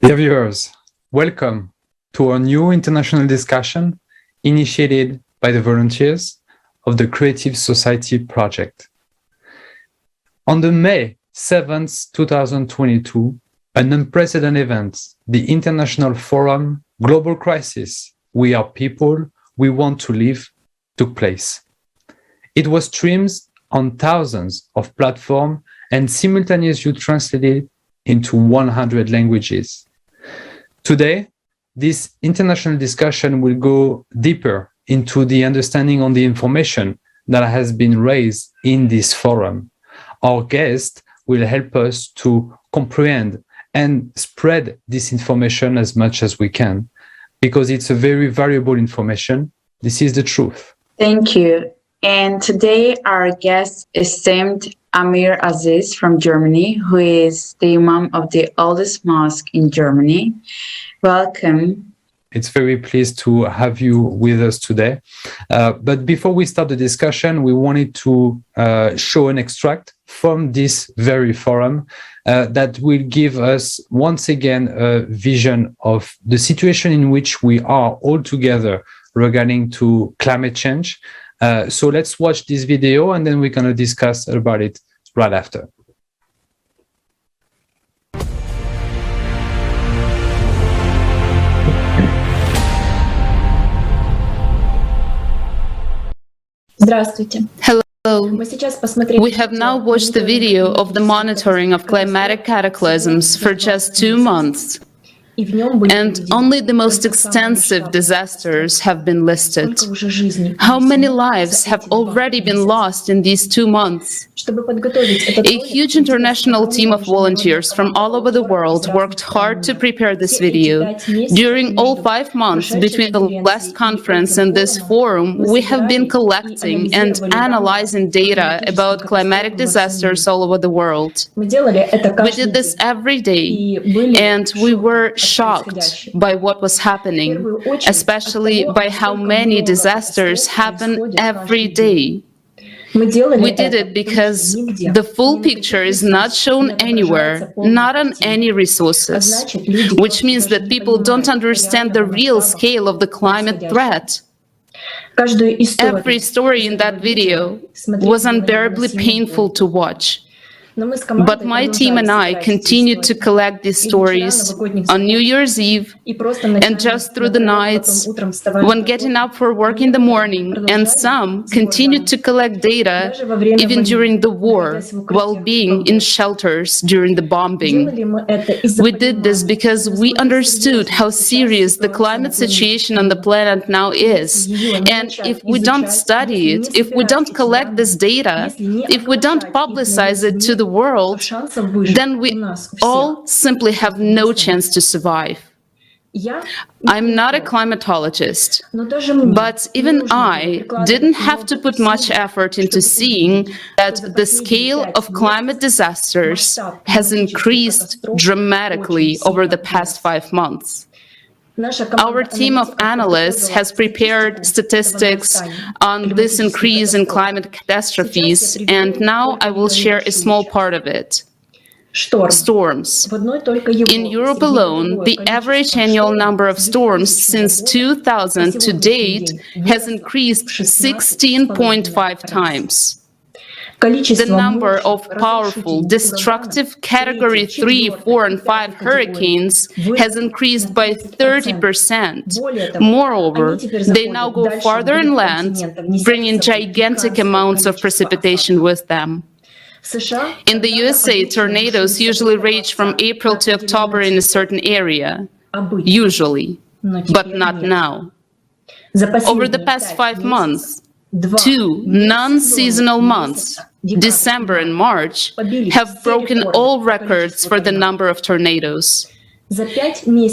Dear viewers, welcome to our new international discussion initiated by the volunteers of the Creative Society Project. On the May 7th, 2022, an unprecedented event, the International Forum Global Crisis, We Are People, We Want to Live, took place. It was streamed on thousands of platforms and simultaneously translated into 100 languages. Today, this international discussion will go deeper into the understanding on the information that has been raised in this forum. Our guest will help us to comprehend and spread this information as much as we can, because it's a very valuable information. This is the truth. Thank you. And today our guest is esteemed Amir Aziz from Germany, who is the Imam of the oldest mosque in Germany. Welcome. It's very pleased to have you with us today. But before we start the discussion, we wanted to show an extract from this very forum that will give us once again a vision of the situation in which we are all together regarding to climate change. So let's watch this video and then we're going to discuss about it right after. Hello. We have now watched the video of the monitoring of climatic cataclysms for just 2 months. And only the most extensive disasters have been listed. How many lives have already been lost in these 2 months? A huge international team of volunteers from all over the world worked hard to prepare this video. During all 5 months between the last conference and this forum, we have been collecting and analyzing data about climatic disasters all over the world. We did this every day, and we were shocked by what was happening, especially by how many disasters happen every day. We did it because the full picture is not shown anywhere, not on any resources, which means that people don't understand the real scale of the climate threat. Every story in that video was unbearably painful to watch. But my team and I continued to collect these stories on New Year's Eve and just through the nights, when getting up for work in the morning, and some continued to collect data even during the war, while being in shelters during the bombing. We did this because we understood how serious the climate situation on the planet now is. And if we don't study it, if we don't collect this data, if we don't publicize it to the world, then we all simply have no chance to survive. I'm not a climatologist, but even I didn't have to put much effort into seeing that the scale of climate disasters has increased dramatically over the past 5 months. Our team of analysts has prepared statistics on this increase in climate catastrophes, and now I will share a small part of it. Storms. In Europe alone, the average annual number of storms since 2000 to date has increased 16.5 times. The number of powerful, destructive Category 3, 4, and 5 hurricanes has increased by 30%. Moreover, they now go farther inland, bringing gigantic amounts of precipitation with them. In the USA, tornadoes usually rage from April to October in a certain area, usually, but not now. Over the past 5 months, 2 non-seasonal months, December and March, have broken all records for the number of tornadoes.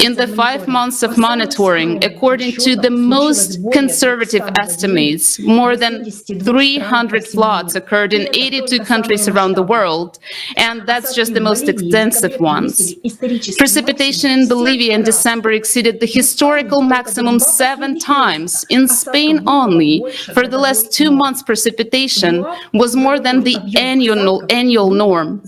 In the 5 months of monitoring, according to the most conservative estimates, more than 300 floods occurred in 82 countries around the world, and that's just the most extensive ones. Precipitation in Bolivia in December exceeded the historical maximum 7 times. In Spain only, for the last 2 months, precipitation was more than the annual norm.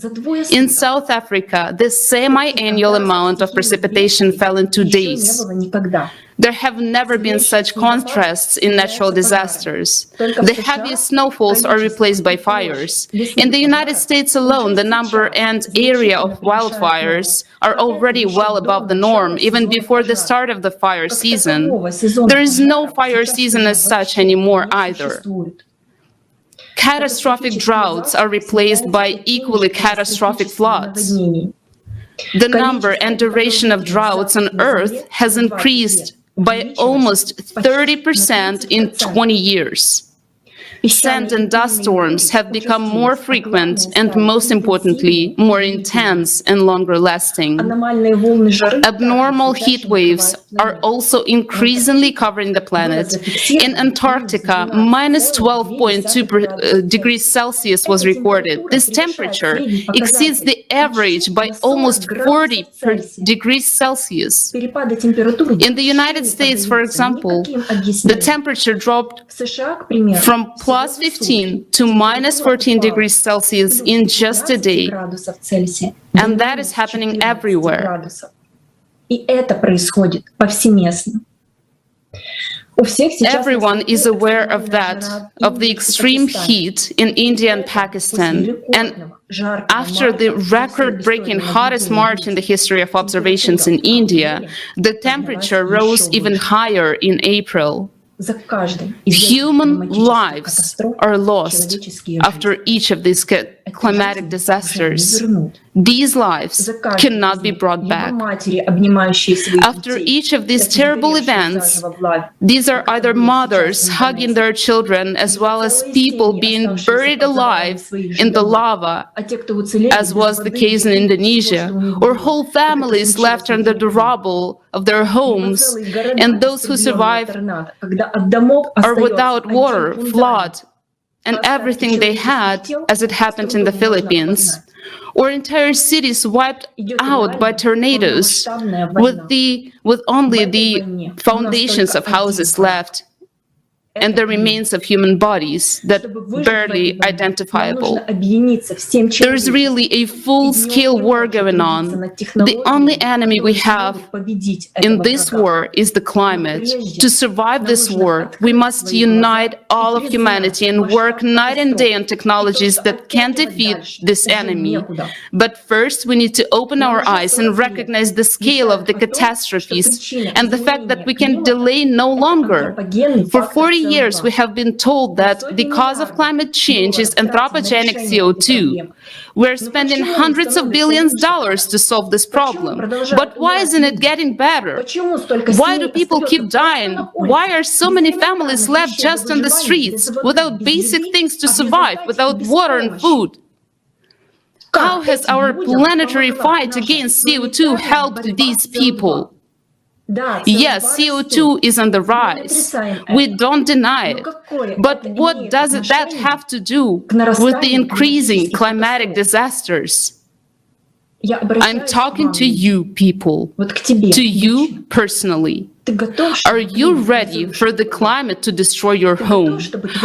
In South Africa, the semi-annual amount of precipitation fell in 2 days. There have never been such contrasts in natural disasters. The heaviest snowfalls are replaced by fires. In the United States alone, the number and area of wildfires are already well above the norm, even before the start of the fire season. There is no fire season as such anymore either. Catastrophic droughts are replaced by equally catastrophic floods. The number and duration of droughts on Earth has increased by almost 30% in 20 years. Sand and dust storms have become more frequent and, most importantly, more intense and longer lasting. Abnormal heat waves are also increasingly covering the planet. In Antarctica, minus 12.2 degrees Celsius was recorded. This temperature exceeds the average by almost 40 degrees Celsius. In the United States, for example, the temperature dropped from plus 15 to minus 14 degrees Celsius in just a day. And that is happening everywhere. Everyone is aware of that, of the extreme heat in India and Pakistan. And after the record-breaking hottest March in the history of observations in India, the temperature rose even higher in April. Human lives are lost after each of these climatic disasters. These lives cannot be brought back. After each of these terrible events, these are either mothers hugging their children, as well as people being buried alive in the lava, as was the case in Indonesia, or whole families left under the rubble of their homes, and those who survive are without water, flood, and everything they had, as it happened in the Philippines, or entire cities wiped out by tornadoes with only the foundations of houses left and the remains of human bodies that barely identifiable. There is really a full-scale war going on. The only enemy we have in this war is the climate. To survive this war, we must unite all of humanity and work night and day on technologies that can defeat this enemy. But first, we need to open our eyes and recognize the scale of the catastrophes and the fact that we can delay no longer. For 40 years, we have been told that the cause of climate change is anthropogenic CO2. We're spending hundreds of billions of dollars to solve this problem. But why isn't it getting better? Why do people keep dying? Why are so many families left just on the streets, without basic things to survive, without water and food? How has our planetary fight against CO2 helped these people? Yes, CO2 is on the rise. We don't deny it. But what does that have to do with the increasing climatic disasters? I'm talking to you, people, to you personally. Are you ready for the climate to destroy your home?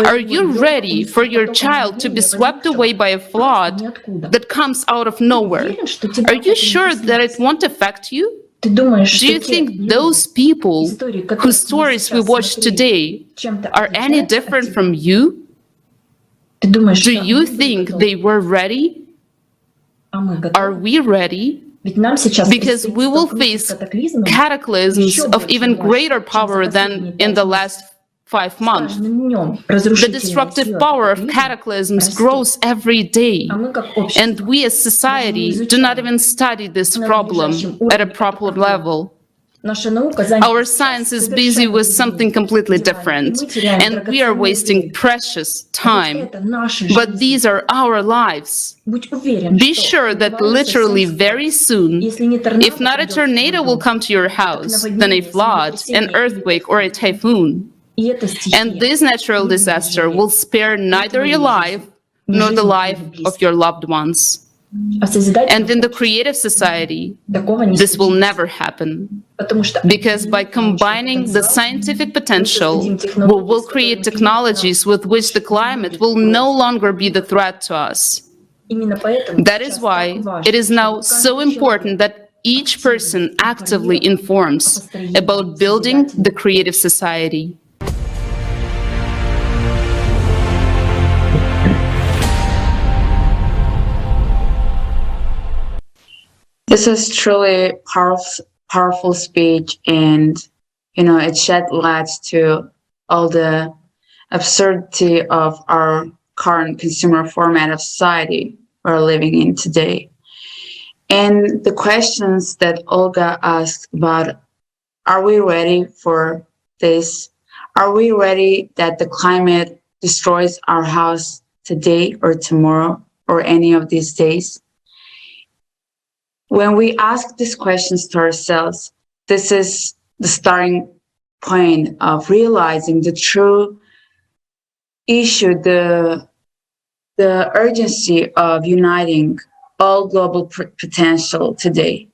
Are you ready for your child to be swept away by a flood that comes out of nowhere? Are you sure that it won't affect you? Do you think those people whose stories we watch today are any different from you? Do you think they were ready? Are we ready? Because we will face cataclysms of even greater power than in the last 5 months. The destructive power of cataclysms grows every day, and we as society do not even study this problem at a proper level. Our science is busy with something completely different, and we are wasting precious time. But these are our lives. Be sure that literally very soon, if not a tornado will come to your house, then a flood, an earthquake, or a typhoon. And this natural disaster will spare neither your life nor the life of your loved ones. And in the creative society, this will never happen. Because by combining the scientific potential, we will create technologies with which the climate will no longer be the threat to us. That is why it is now so important that each person actively informs about building the creative society. This is truly powerful speech, and it shed light to all the absurdity of our current consumer format of society we're living in today. And the questions that Olga asked about, are we ready for this? Are we ready that the climate destroys our house today or tomorrow or any of these days? When we ask these questions to ourselves, this is the starting point of realizing the true issue, the urgency of uniting all global potential today.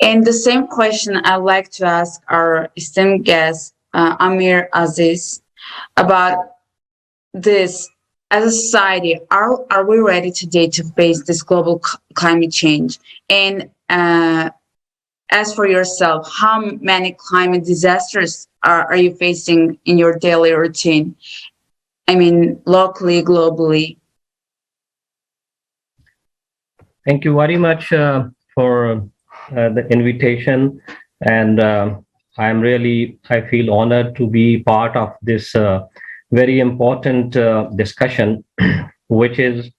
And the same question I'd like to ask our esteemed guest, Amir Aziz, about this. As a society, are we ready today to face this global climate change? And as for yourself, how many climate disasters are you facing in your daily routine? I mean, locally, globally. Thank you very much for the invitation. And I feel honored to be part of this very important discussion, which is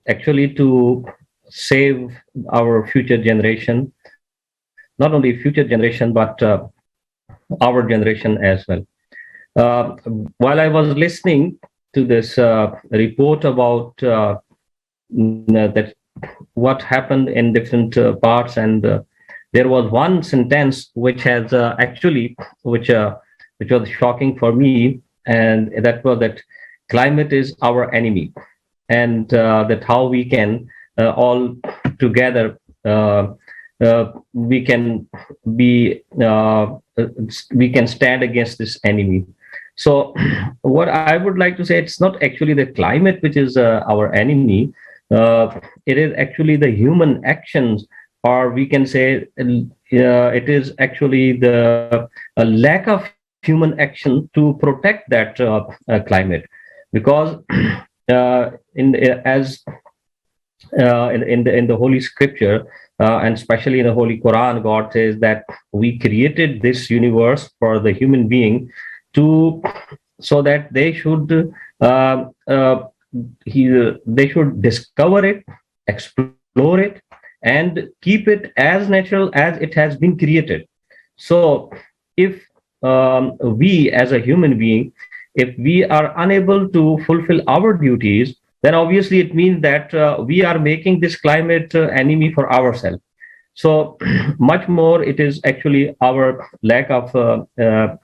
actually to save our future generation, not only future generation, but our generation as well. While I was listening to this report about that what happened in different parts, and there was one sentence which has which was shocking for me, and that was that climate is our enemy, and that how we can all together we can stand against this enemy. So what I would like to say, it's not actually the climate which is our enemy. It is actually the human actions, or we can say it is actually the lack of human action to protect that climate, because in the Holy Scripture, and especially in the Holy Quran, God says that we created this universe for the human being so that they should discover it, explore it, and keep it as natural as it has been created. So if we as a human being, if we are unable to fulfill our duties, then obviously it means that we are making this climate enemy for ourselves. So much more it is actually our lack of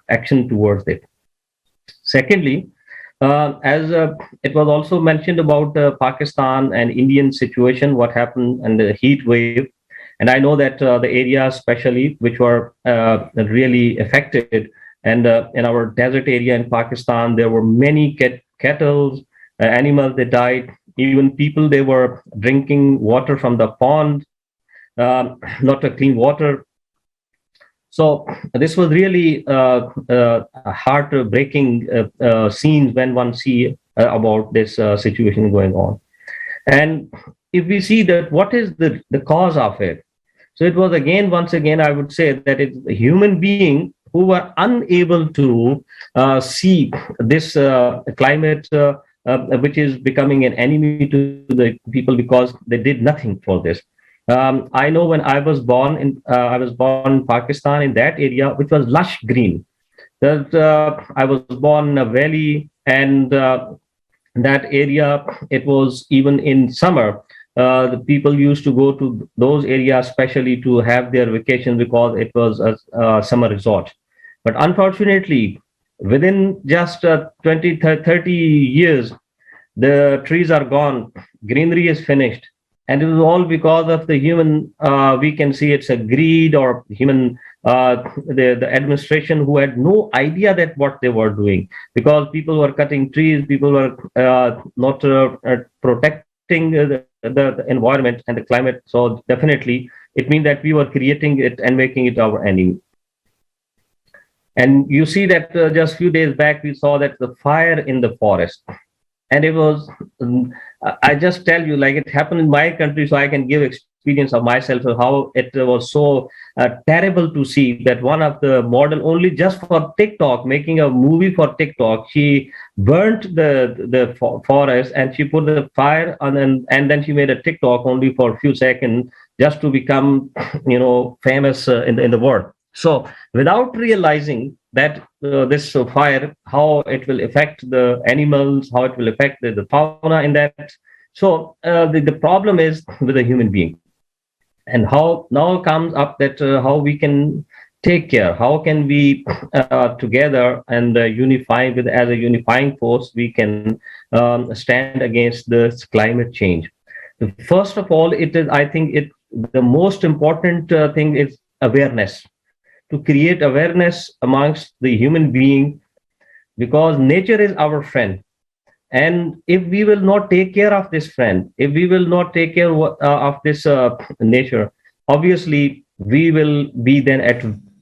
action towards it. Secondly, as it was also mentioned about Pakistan and Indian situation, what happened and the heat wave. And I know that the areas especially which were really affected, and in our desert area in Pakistan, there were many cattle, animals, they died. Even people, they were drinking water from the pond, not a clean water. So this was really heartbreaking scenes when one see about this situation going on. And if we see that what is the cause of it, so it was once again, I would say that it's the human being who were unable to see this climate, which is becoming an enemy to the people because they did nothing for this. I know when I was born in Pakistan, in that area, which was lush green. That I was born in a valley, and that area, it was even in summer. The people used to go to those areas, especially to have their vacation, because it was a summer resort. But unfortunately, within just 20, 30 years, the trees are gone, greenery is finished. And it was all because of the human, we can see it's a greed, or human, the administration, who had no idea that what they were doing, because people were cutting trees, people were not protecting the environment and the climate. So definitely it means that we were creating it and making it our enemy. And you see that just a few days back, we saw that the fire in the forest. And it was, I just tell you, like it happened in my country, so I can give experience of myself of how it was so terrible to see that one of the model, only just for TikTok, making a movie for TikTok, she burnt the forest and she put the fire on, and then she made a TikTok only for a few seconds just to become, famous in the world. So without realizing that this fire, how it will affect the animals, how it will affect the fauna in that. So the problem is with the human being. And how now comes up that how we can take care, how can we together and unify with as a unifying force, we can stand against this climate change. First of all, I think the most important thing is awareness. To create awareness amongst the human being, because nature is our friend. And if we will not take care of this friend, if we will not take care of this nature, obviously we will be then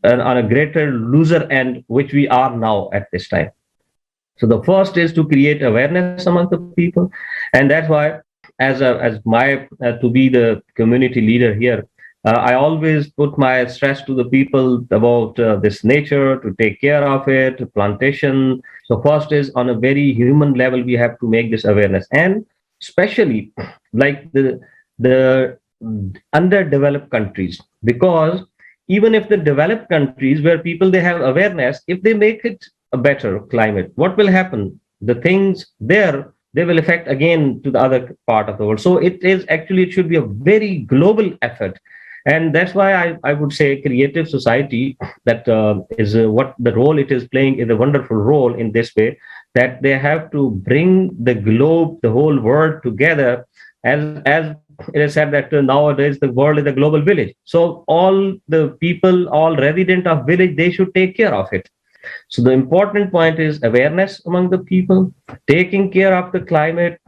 on a greater loser end, which we are now at this time. So the first is to create awareness among the people. And that's why as my to be the community leader here, I always put my stress to the people about this nature, to take care of it, plantation. So first is on a very human level, we have to make this awareness. And especially like the underdeveloped countries, because even if the developed countries where people, they have awareness, if they make it a better climate, what will happen? The things there, they will affect again to the other part of the world. So it should be a very global effort. And that's why I would say creative society, that is what the role it is playing is a wonderful role in this way, that they have to bring the globe, the whole world together. As it is said that nowadays the world is a global village. So all the people, all resident of village, they should take care of it. So the important point is awareness among the people, taking care of the climate,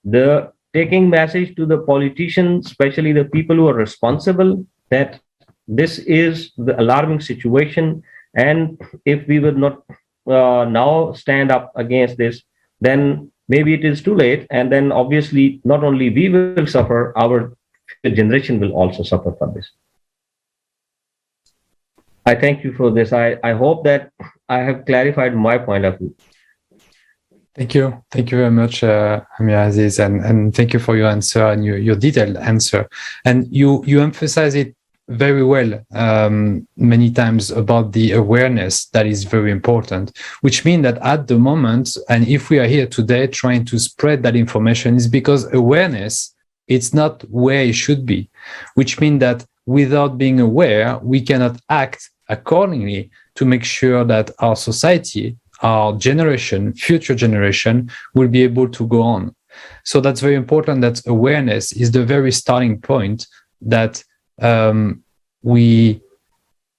the taking message to the politicians, especially the people who are responsible, that this is the alarming situation. And if we will not now stand up against this, then maybe it is too late. And then obviously not only we will suffer, our generation will also suffer from this. I thank you for this. I hope that I have clarified my point of view. Thank you. Thank you very much, Amir Aziz, and thank you for your answer and your detailed answer. And you emphasize it very well many times about the awareness that is very important, which means that at the moment, and if we are here today trying to spread that information, is because awareness, it's not where it should be, which means that without being aware, we cannot act accordingly to make sure that our society, our generation, future generation will be able to go on. So that's very important, that awareness is the very starting point that we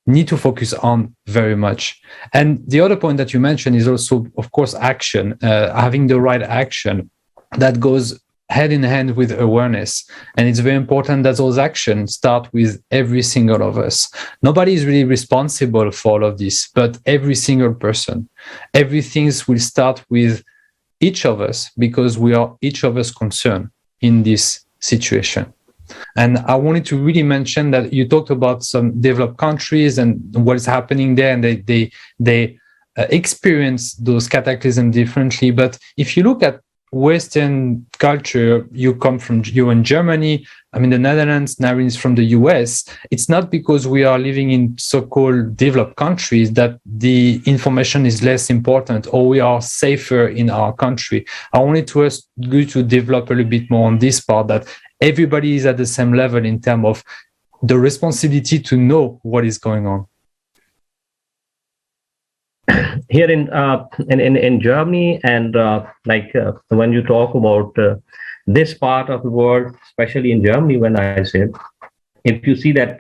need to focus on very much. And the other point that you mentioned is also, of course, action, having the right action that goes hand in hand with awareness. And it's very important that those actions start with every single of us. Nobody is really responsible for all of this, but every single person. Everything will start with each of us, because we are each of us concerned in this situation. And I wanted to really mention that you talked about some developed countries and what is happening there, and they experience those cataclysms differently. But if you look at Western culture, you're in Germany, I'm in the Netherlands, Naren is from the US. It's not because we are living in so-called developed countries that the information is less important or we are safer in our country. I wanted to ask you to develop a little bit more on this part, that everybody is at the same level in terms of the responsibility to know what is going on. Here in Germany, and when you talk about this part of the world, especially in Germany, when I said, if you see that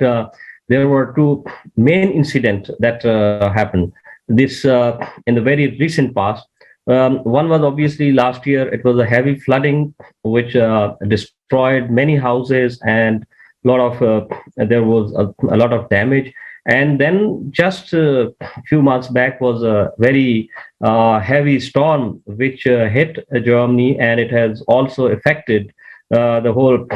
there were two main incidents that happened this in the very recent past. One was obviously last year. It was a heavy flooding which destroyed many houses, and lot of there was a lot of damage. And then just a few months back was a very heavy storm which hit Germany, and it has also affected almost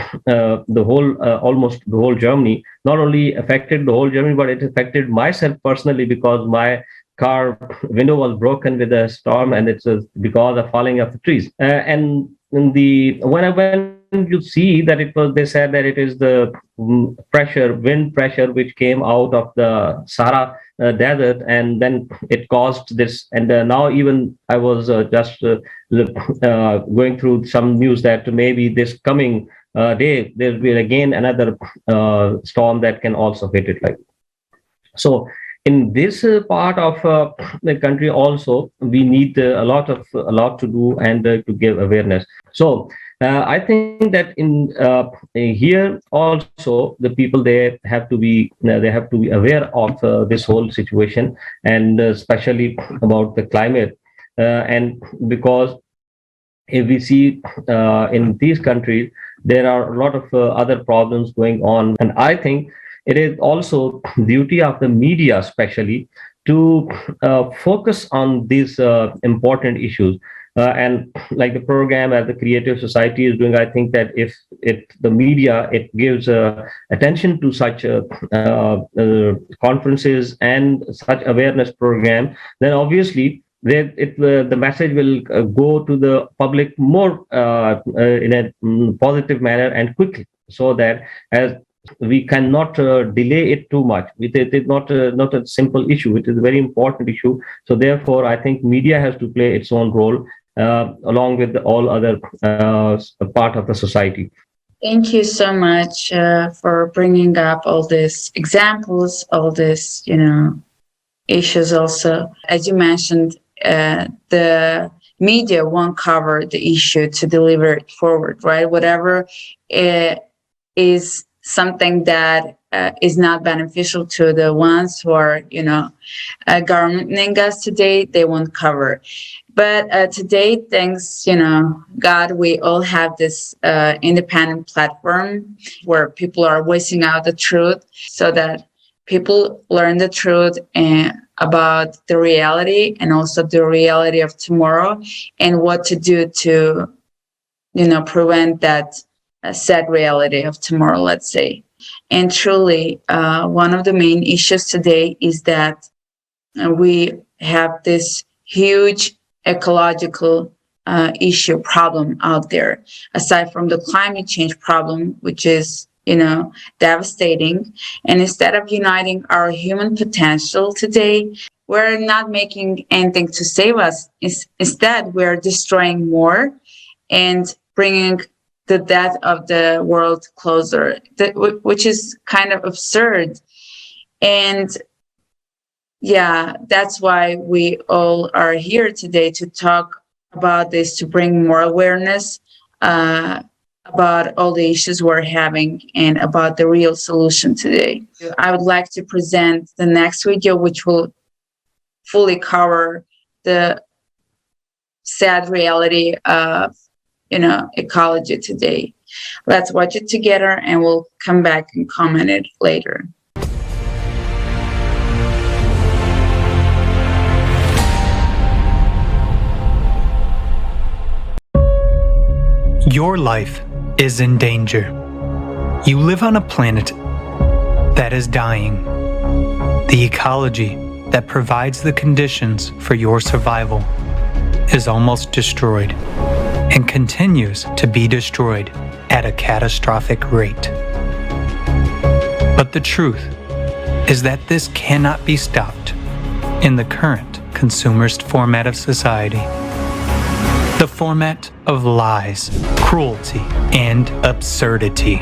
the whole Germany. Not only affected the whole Germany, but it affected myself personally, because my car window was broken with a storm, and it's because of falling of the trees. And in when you see that they said that it is the wind pressure, which came out of the Sahara desert, and then it caused this. And now even I was just going through some news that maybe this coming day there will be again another storm that can also hit it like. So in this part of the country also, we need a lot to do and to give awareness. So I think that in here also the people, they have to be aware of this whole situation, and especially about the climate, and because if we see in these countries there are a lot of other problems going on, and I think it is also duty of the media especially to focus on these important issues. And like the program as the Creative Society is doing, I think that if the media gives attention to such conferences and such awareness program, then obviously the message will go to the public more in a positive manner and quickly, so that as we cannot delay it too much. It is not a simple issue. It is a very important issue. So therefore, I think media has to play its own role along with all other part of the society. Thank you so much for bringing up all these examples, all these issues. Also, as you mentioned, the media won't cover the issue to deliver it forward, right? Whatever is something that is not beneficial to the ones who are, governing us today, they won't cover. But today, thanks, God, we all have this independent platform where people are voicing out the truth, so that people learn the truth about the reality, and also the reality of tomorrow, and what to do to, prevent that sad reality of tomorrow, let's say. And truly, one of the main issues today is that we have this huge ecological problem out there, aside from the climate change problem, which is, devastating. And instead of uniting our human potential today, we're not making anything to save us. Instead, we're destroying more and bringing the death of the world closer, which is kind of absurd. And yeah, that's why we all are here today, to talk about this, to bring more awareness about all the issues we're having and about the real solution today. I would like to present the next video, which will fully cover the sad reality of ecology today. Let's watch it together, and we'll come back and comment it later. Your life is in danger. You live on a planet that is dying. The ecology that provides the conditions for your survival is almost destroyed, and continues to be destroyed at a catastrophic rate. But the truth is that this cannot be stopped in the current consumerist format of society. The format of lies, cruelty, and absurdity.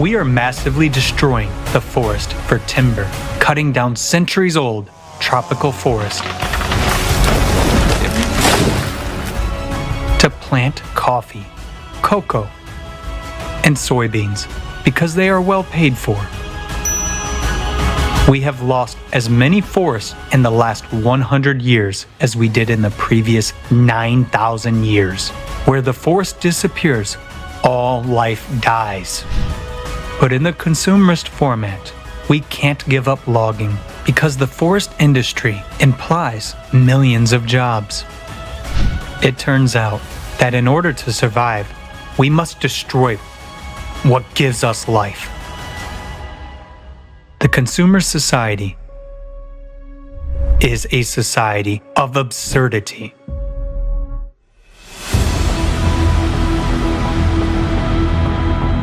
We are massively destroying the forest for timber, cutting down centuries-old tropical forest to plant coffee, cocoa, and soybeans because they are well paid for. We have lost as many forests in the last 100 years as we did in the previous 9,000 years. Where the forest disappears, all life dies. But in the consumerist format, we can't give up logging because the forest industry implies millions of jobs. It turns out that in order to survive, we must destroy what gives us life. The consumer society is a society of absurdity.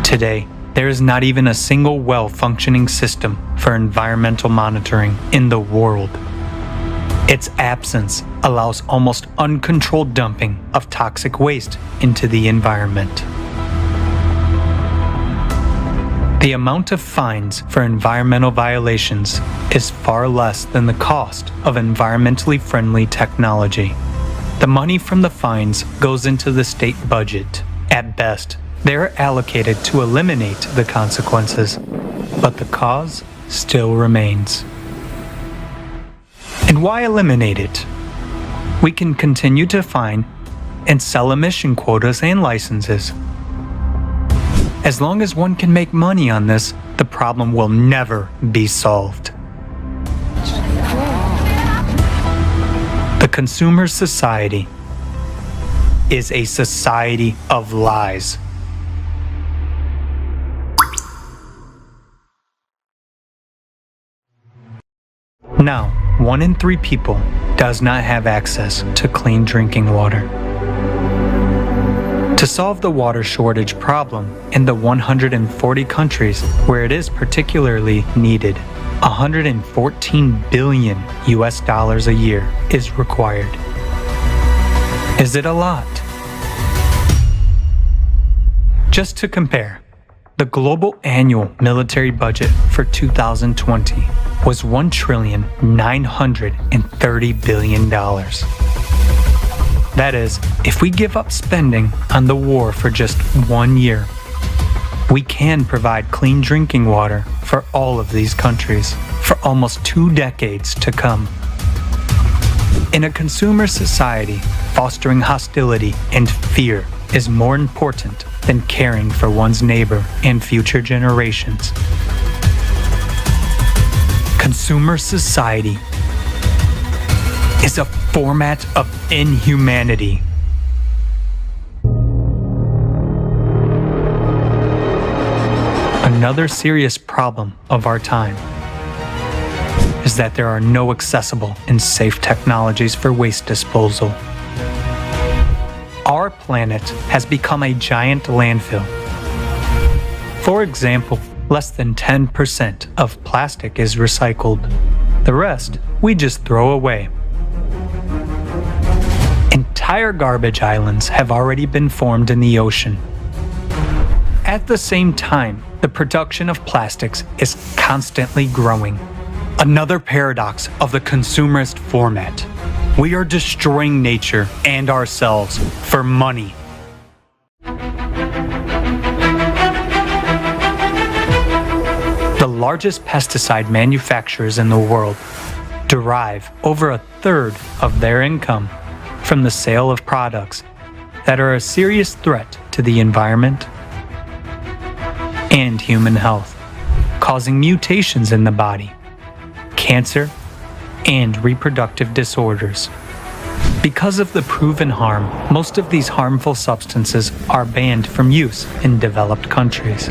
Today, there is not even a single well-functioning system for environmental monitoring in the world. Its absence allows almost uncontrolled dumping of toxic waste into the environment. The amount of fines for environmental violations is far less than the cost of environmentally friendly technology. The money from the fines goes into the state budget. At best, they are allocated to eliminate the consequences, but the cause still remains. And why eliminate it? We can continue to fine and sell emission quotas and licenses. As long as one can make money on this, the problem will never be solved. The consumer society is a society of lies. Now, 1 in 3 people does not have access to clean drinking water. To solve the water shortage problem in the 140 countries where it is particularly needed, $114 billion a year is required. Is it a lot? Just to compare, the global annual military budget for 2020 was $1,930 billion. That is, if we give up spending on the war for just 1 year, we can provide clean drinking water for all of these countries for almost 2 decades to come. In a consumer society, fostering hostility and fear is more important than caring for one's neighbor and future generations. Consumer society is a format of inhumanity. Another serious problem of our time is that there are no accessible and safe technologies for waste disposal. Our planet has become a giant landfill. For example, less than 10% of plastic is recycled. The rest, we just throw away. Entire garbage islands have already been formed in the ocean. At the same time, the production of plastics is constantly growing. Another paradox of the consumerist format. We are destroying nature and ourselves for money. The largest pesticide manufacturers in the world derive over 1/3 of their income from the sale of products that are a serious threat to the environment and human health, causing mutations in the body, cancer, and reproductive disorders. Because of the proven harm, most of these harmful substances are banned from use in developed countries.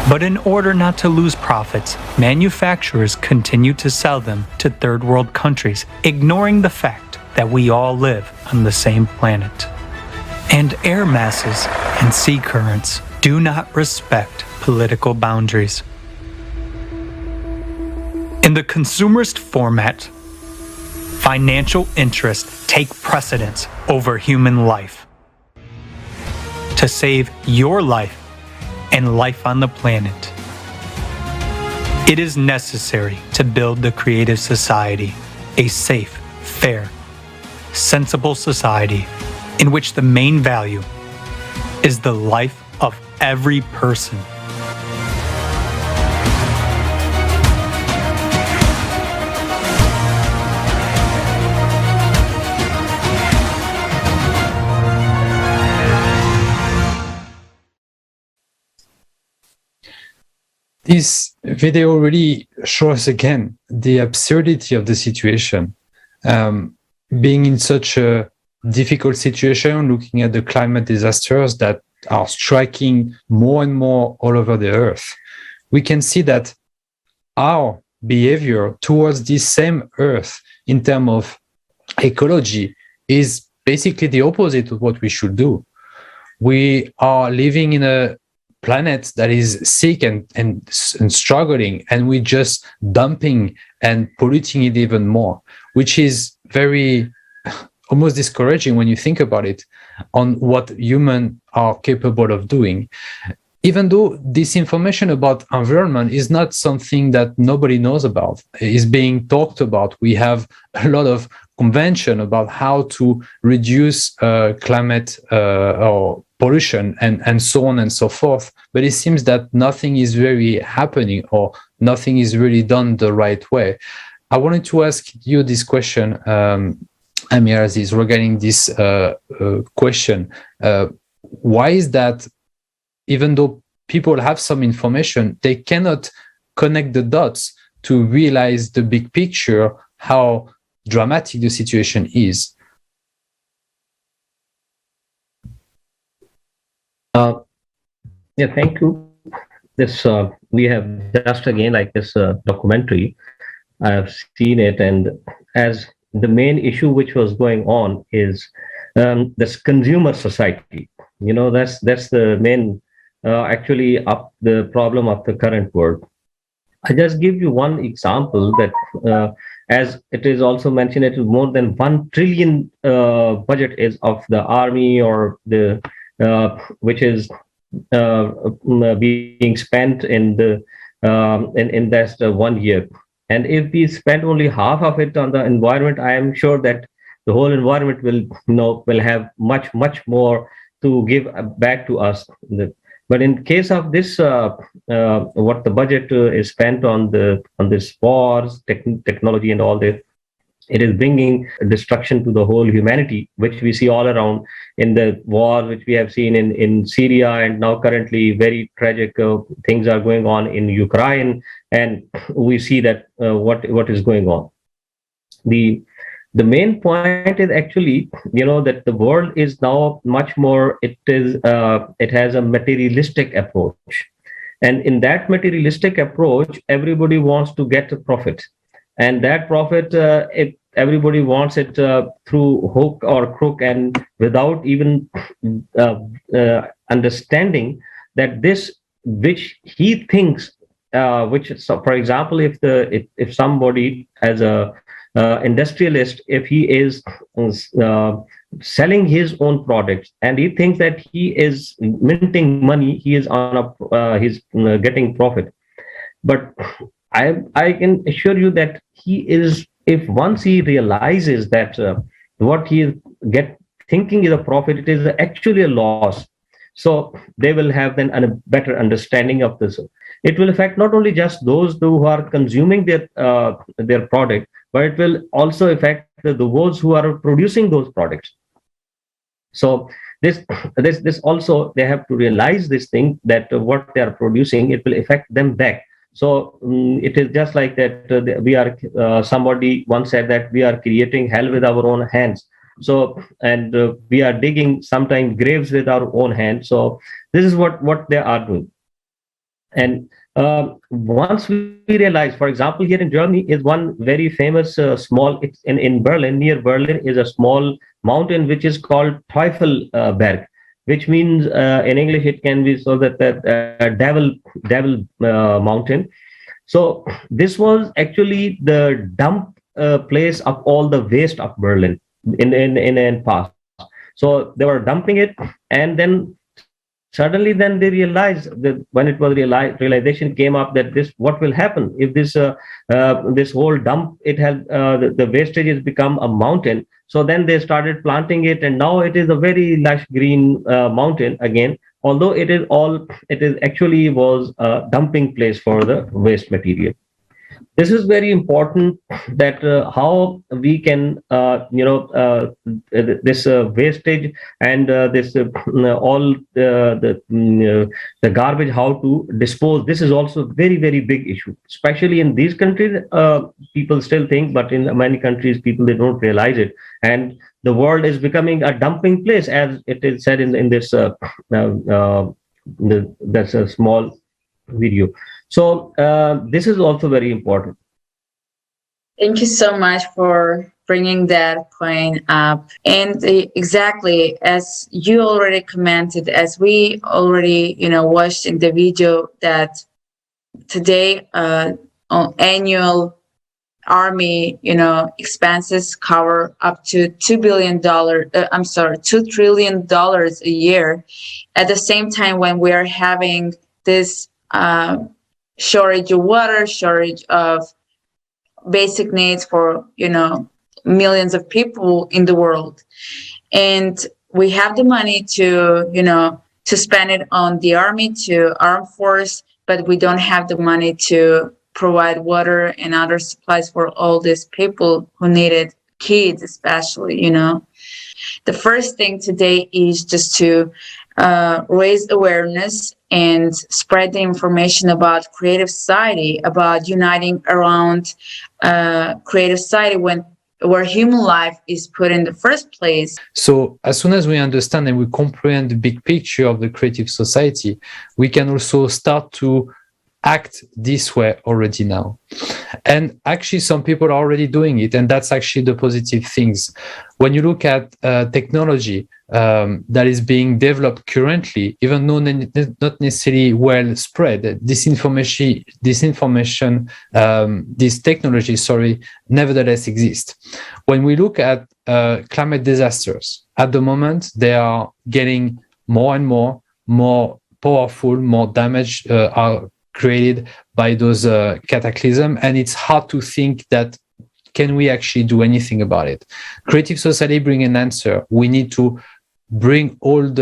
But in order not to lose profits, manufacturers continue to sell them to third world countries, ignoring the fact that we all live on the same planet. And air masses and sea currents do not respect political boundaries. In the consumerist format, financial interests take precedence over human life. To save your life and life on the planet, it is necessary to build the creative society, a safe, fair, sensible society in which the main value is the life of every person. This video really shows again the absurdity of the situation. Being in such a difficult situation, looking at the climate disasters that are striking more and more all over the earth, we can see that our behavior towards this same earth in terms of ecology is basically the opposite of what we should do. We are living in a planet that is sick and struggling, and we're just dumping and polluting it even more, which is very almost discouraging when you think about it on what humans are capable of doing. Even though this information about environment is not something that nobody knows about, is being talked about. We have a lot of convention about how to reduce climate or pollution and so on and so forth. But it seems that nothing is really happening or nothing is really done the right way. I wanted to ask you this question, Amir Aziz, regarding this question. Why is that even though people have some information, they cannot connect the dots to realize the big picture, how dramatic the situation is? Yeah, thank you. This we have just again like this documentary. I have seen it, and as the main issue which was going on is this consumer society. You know, that's the main actually up the problem of the current world. I just give you one example that as it is also mentioned, it is more than 1 trillion budget is of the army or the which is being spent in the in that 1 year. And if we spend only half of it on the environment, I am sure that the whole environment will have much more to give back to us. But in case of this, what the budget is spent on this wars, technology, and all this, it is bringing destruction to the whole humanity, which we see all around in the war, which we have seen in Syria, and now currently very tragic things are going on in Ukraine, and we see that what is going on. The main point is actually, that the world is now much more, it has a materialistic approach. And in that materialistic approach, everybody wants to get a profit. And that profit, everybody wants it through hook or crook, and without even understanding that this, which he thinks, so for example, if somebody as a industrialist, if he is selling his own products and he thinks that he is minting money, he is he's getting profit. But I can assure you that he is, if once he realizes that what he is thinking is a profit, it is actually a loss. So they will have then a better understanding of this. It will affect not only just those who are consuming their product, but it will also affect those who are producing those products. So this also, they have to realize this thing, that what they are producing, it will affect them back. So it is just like that we are, somebody once said that we are creating hell with our own hands. So, and we are digging sometimes graves with our own hands. So this is what they are doing. And once we realize, for example, here in Germany is one very famous small, it's in Berlin, near Berlin is a small mountain which is called Teufelsberg, which means in English it can be so that devil mountain. So this was actually the dump place of all the waste of Berlin in past. So they were dumping it, and then suddenly then they realized that when it was realization came up that this, what will happen if this this whole dump, it has the wastage has become a mountain. So then they started planting it, and now it is a very lush green mountain again, although it is actually was a dumping place for the waste material. This is very important, that how we can, this wastage and this all the garbage, how to dispose. This is also very, very big issue, especially in these countries. People still think, but in many countries, people, they don't realize it. And the world is becoming a dumping place, as it is said in this. That's a small video. So this is also very important. Thank you so much for bringing that point up. And exactly as you already commented, as we already, watched in the video, that today annual army, expenses cover up to $2 trillion a year. At the same time, when we are having this shortage of water, shortage of basic needs for, millions of people in the world. And we have the money to, to spend it on the army, to armed force, but we don't have the money to provide water and other supplies for all these people who need it, kids especially, The first thing today is just to raise awareness and spread the information about creative society, about uniting around creative society where human life is put in the first place. So as soon as we understand and we comprehend the big picture of the creative society, we can also start to act this way already now. And actually, some people are already doing it, and that's actually the positive things. When you look at technology that is being developed currently, even though not necessarily well spread, this technology, nevertheless exists. When we look at climate disasters, at the moment, they are getting more and more powerful, more damage are created by those cataclysms, and it's hard to think that can we actually do anything about it. Creative society bring an answer. We need to bring all of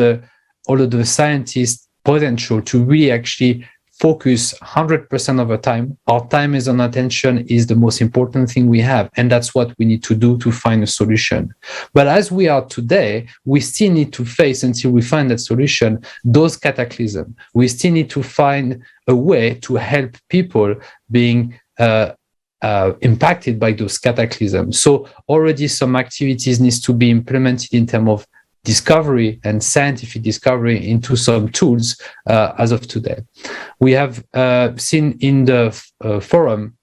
the scientists' potential to really actually focus 100% of the time. Our time is on attention is the most important thing we have, and that's what we need to do to find a solution. But as we are today, we still need to face, until we find that solution, those cataclysms. We still need to find a way to help people being impacted by those cataclysms. So already some activities needs to be implemented in terms of discovery and scientific discovery into some tools as of today. We have seen in the forum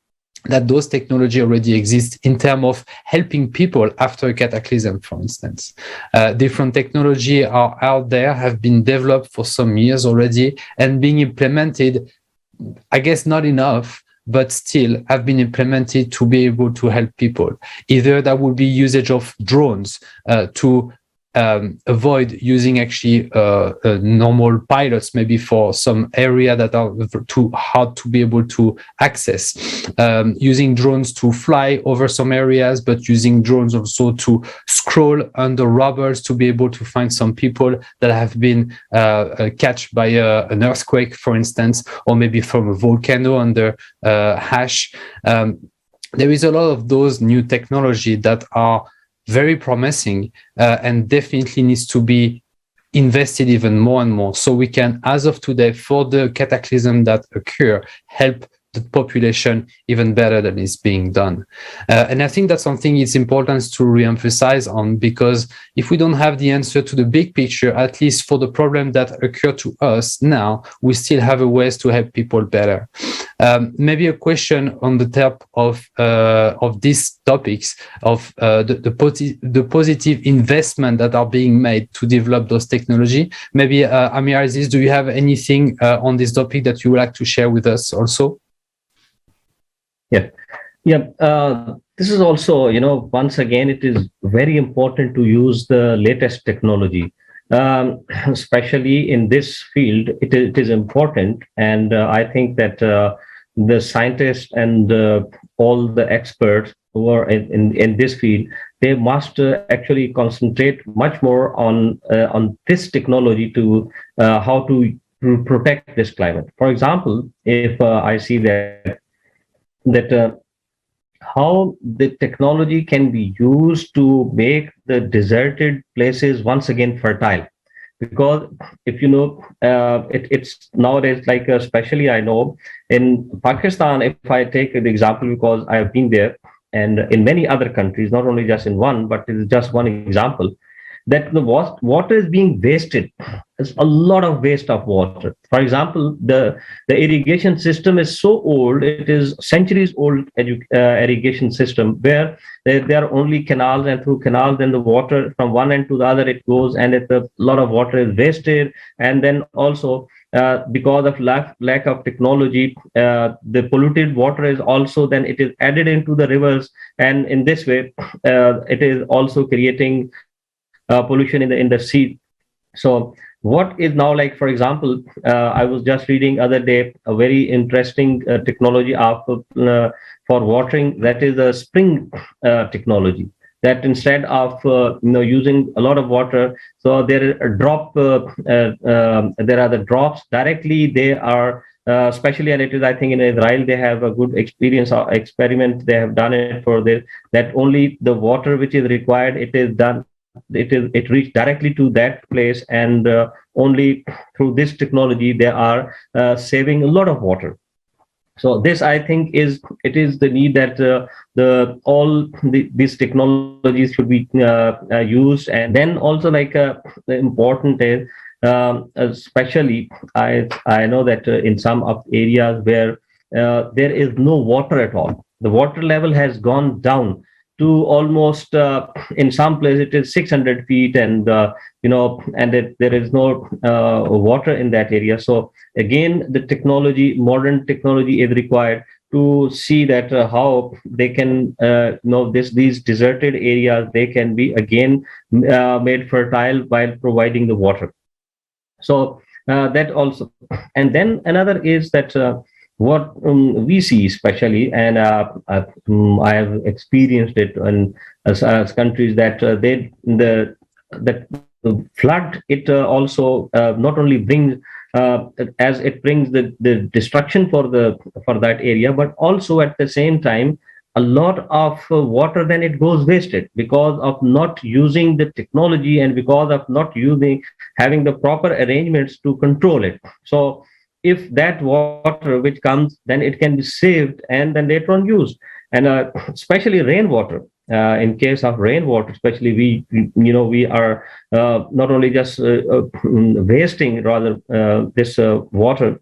that those technology already exist in terms of helping people after a cataclysm, for instance. Different technology are out there, have been developed for some years already, and being implemented, I guess not enough, but still have been implemented to be able to help people. Either that would be usage of drones to avoid using actually normal pilots, maybe for some area that are too hard to be able to access. Using drones to fly over some areas, but using drones also to scroll under rubble to be able to find some people that have been catched by an earthquake, for instance, or maybe from a volcano under ash. There is a lot of those new technology that are very promising and definitely needs to be invested even more and more, so we can, as of today, for the cataclysm that occur, help the population even better than is being done. And I think that's something it's important to re-emphasize on, because if we don't have the answer to the big picture, at least for the problem that occur to us now, we still have a ways to help people better. Maybe a question on the top of these topics of the positive investment that are being made to develop those technology. Maybe Amir Aziz, do you have anything on this topic that you would like to share with us also? This is also, once again, it is very important to use the latest technology, especially in this field. It is important, and I think that the scientists and all the experts who are in this field, they must actually concentrate much more on this technology to how to protect this climate. For example, if I see that how the technology can be used to make the deserted places once again fertile. Because if you know, it's nowadays, like especially I know in Pakistan, if I take the example, because I have been there, and in many other countries, not only just in one, but it is just one example, that the water is being wasted. There's a lot of waste of water. For example, the irrigation system is so old; it is centuries old irrigation system, where there are only canals, and through canals, then the water from one end to the other it goes, and a lot of water is wasted. And then also, because of lack of technology, the polluted water is also then it is added into the rivers, and in this way, it is also creating pollution in the sea. So what is now, like for example, I was just reading other day a very interesting technology for watering, that is a spring technology, that instead of using a lot of water, so there are there are the drops directly, they are especially, and it is, I think, in Israel they have a good experience or experiment, they have done it for this, that only the water which is required, it reached directly to that place, and only through this technology they are saving a lot of water. So this, I think, is the need that these technologies should be used. And then also, like the important is, especially I know that in some of areas where there is no water at all, the water level has gone down to almost in some place it is 600 feet, and there is no water in that area. So again, the modern technology is required to see that how they can these deserted areas, they can be again made fertile while providing the water. So that also. And then another is that what we see, especially, and I have experienced it in as countries, that the flood, it also not only brings as it brings the destruction for that area, but also at the same time a lot of water then it goes wasted because of not using the technology, and because of not having the proper arrangements to control it. So if that water which comes, then it can be saved and then later on used. And especially rainwater, in case of rainwater especially, we are not only just wasting rather this water.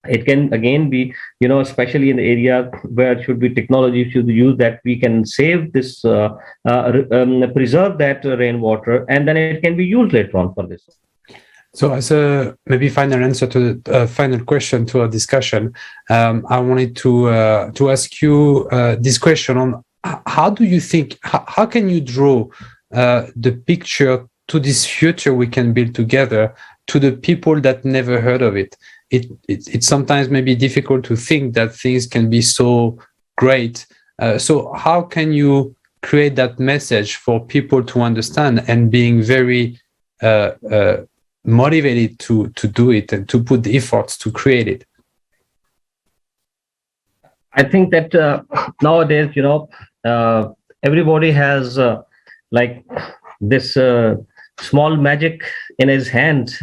It can again be, especially in the area where it should be technology should be used, that we can save this preserve that rainwater, and then it can be used later on for this. So as a maybe final answer to the final question to our discussion, I wanted to ask you this question on how do you think, how can you draw the picture to this future we can build together to the people that never heard of it? It's sometimes maybe difficult to think that things can be so great. So how can you create that message for people to understand and being very motivated to do it and to put the efforts to create it? I think that nowadays, everybody has like this small magic in his hand,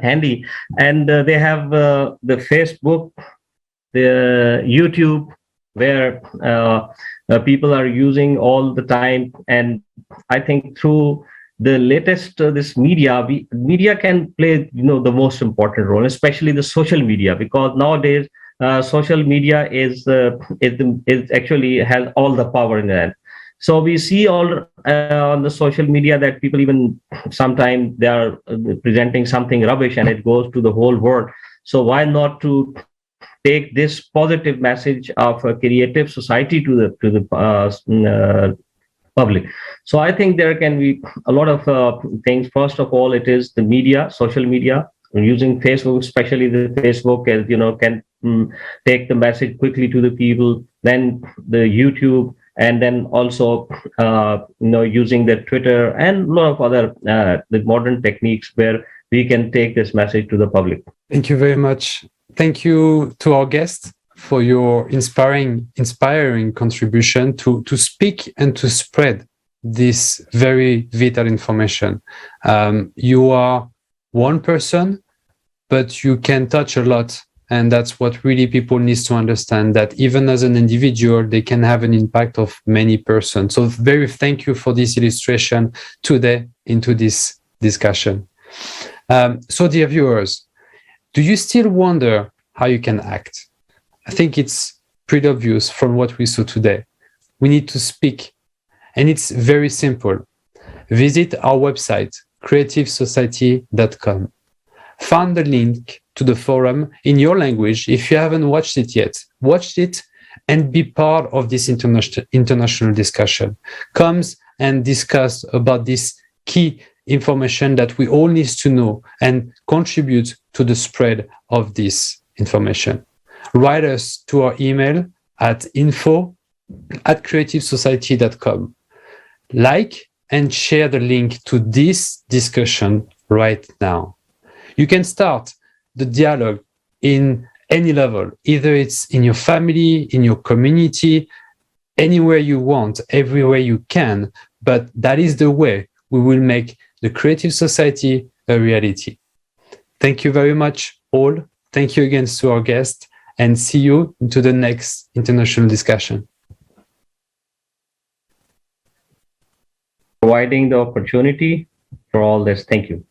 handy, and they have the Facebook, the YouTube, where people are using all the time. And I think through the latest this media can play the most important role, especially the social media, because nowadays social media is actually has all the power in it. So we see all on the social media that people, even sometimes they are presenting something rubbish and it goes to the whole world. So why not to take this positive message of a creative society to the public? So I think there can be a lot of things. First of all, it is the media, social media, using Facebook, especially the Facebook, as can take the message quickly to the people. Then the YouTube, and then also using the Twitter and a lot of other the modern techniques where we can take this message to the public. Thank you very much. Thank you to our guests for your inspiring contribution to speak and to spread this very vital information. You are one person, but you can touch a lot. And that's what really people need to understand, that even as an individual, they can have an impact of many persons. So very thank you for this illustration today into this discussion. So dear viewers, do you still wonder how you can act? I think it's pretty obvious from what we saw today. We need to speak, and it's very simple. Visit our website, creativesociety.com. Find the link to the forum in your language. If you haven't watched it yet, watch it and be part of this international discussion. Come and discuss about this key information that we all need to know and contribute to the spread of this information. Write us to our email at info@creativesociety.com. Like and share the link to this discussion right now. You can start the dialogue in any level, either it's in your family, in your community, anywhere you want, everywhere you can, but that is the way we will make the Creative Society a reality. Thank you very much, all. Thank you again to our guests, and see you into the next international discussion. Providing the opportunity for all this. Thank you.